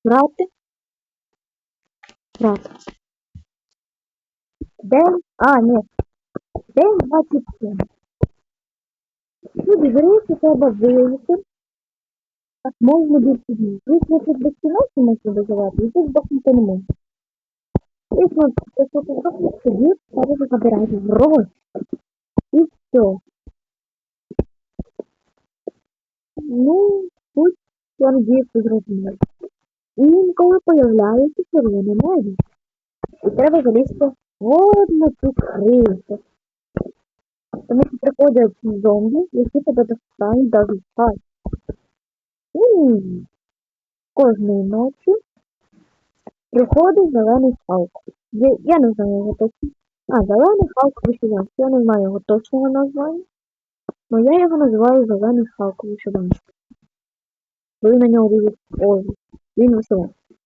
Грати? Грати. День? А, ні. День 27. Люди, здається, треба виявити. Так можна більше днів. Якщо тут безкінечно можна виживати, і тут бахнути не можна. Якщо тут бахнути собі, треба забирати гроші. І все. Ну, пусть я надіюсь, що зрозуміло. І інколи появляється червоне небо. І треба залізти от на цю крису. Тому що приходять зомбі, які тебе достануть навіть спать. І кожної ночі приходить зелений Халк. Я не знаю його точно. А, зелений Халк вишиванський. Я не знаю його точного названня. Но я його називаю зелений Халк вишиванський. Ви на нього дивитесь. Ой, він вишиванський.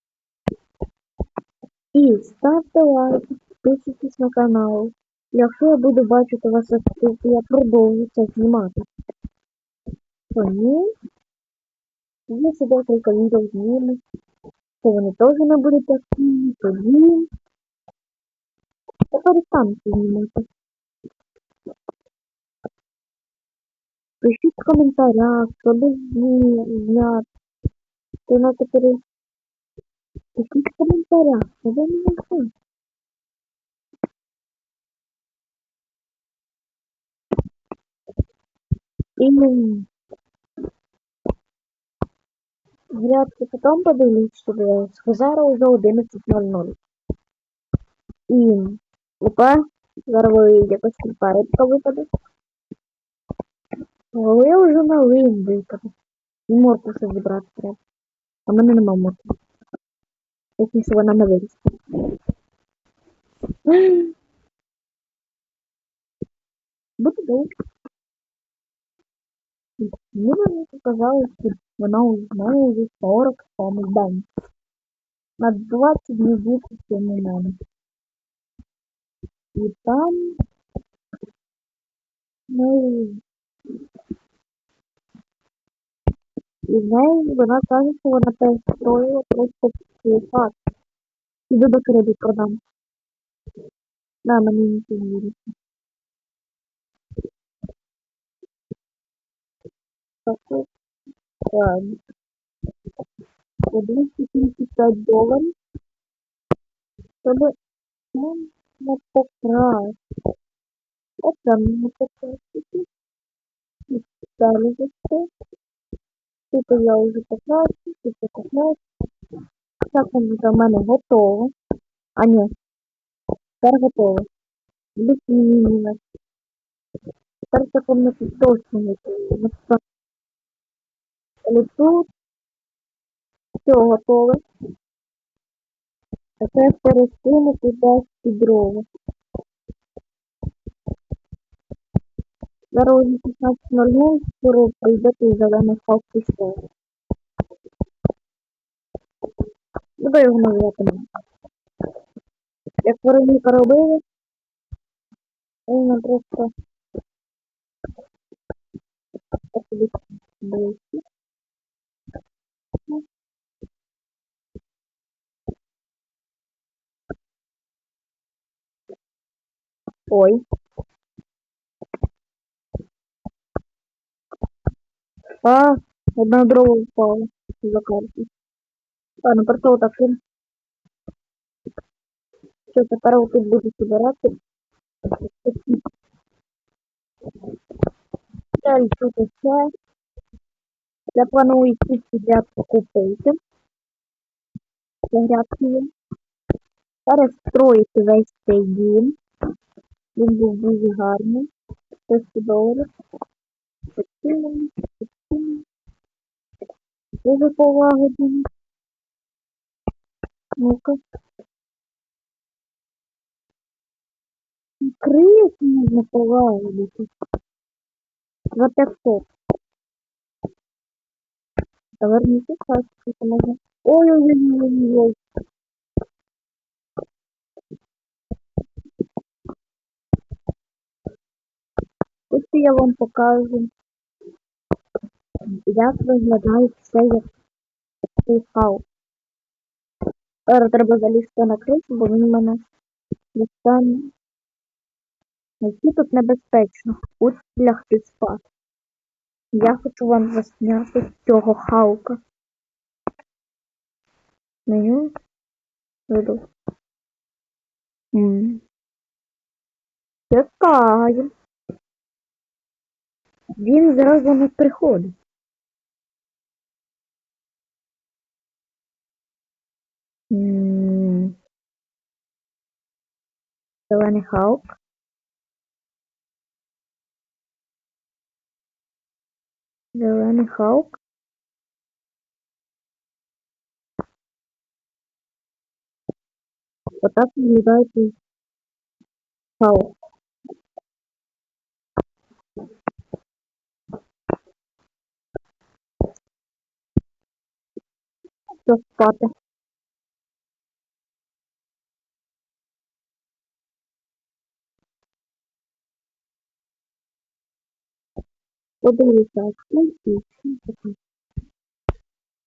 І ставте лайк, підписуйтесь на канал. Якщо я буду бачити вас актив, то я продовжу це знімати. Ні, є ще декілька відео з ними. То вони теж не будуть активні, тоді тепер там знімати. Пишіть в коментарях, що би зняти. Ти на тепер пишіть в коментарях, що ви мені знаєте. І грядки потім подивлюсь, що зараз вже 11:00. І опа, зараз ви якось передка випаде. Але я вже на лин випаде. І морку ще зібрати треба. А в мене нема морки. Точніше вона не вирісла. Буде добре. Мені показалось, що вона узнає вже 40 самих день. На 20 днів більше, ніж у мене. І там, ну, і в неї вона каже, що вона перестроїла просто хат. Іду до кредит продам. На мені не вірить. Так от, по $275, щоб не покрасти. От там не покрасити. І далі за це. Тут я вже покрасив, тут покрасив. Так воно за мене готово. А ні, тепер готово. Бісміна. Тепер ця комната точно готова. Але тут все готове. Тепер перекину туди ці дрова. Зараз уже 16:00, скоро прийде той зелений Халк пішов. Давай його назвати. Як Вероніка робила, він просто близько. Ой. А, одна дрова впала за карту. Ладно, просто так. Все, тепер тут буду збирати. Далі тут все. Я планую ці грядки купити. Це грядки є. Перестроїти весь цей дім. Він був дуже гарний. $100. Підкинемо. Дуже полагоджено. Ну-ка. Крис можна полагодити. За 500. Та верніше, так, що можна. Ой-ой-ой-ой-ой. Ось я вам покажу, як виглядає все як цей хаос. Зараз треба залізти на кришу, бо він мене дістане. Які тут небезпечно. Тут лягти спати. Я хочу вам засняти цього Халка. Меню. Веду. Чекаю. Він зразу не приходить. Зелений Халк. Зелений Халк. Отак виглядає Халк. Що спати? Подивіться,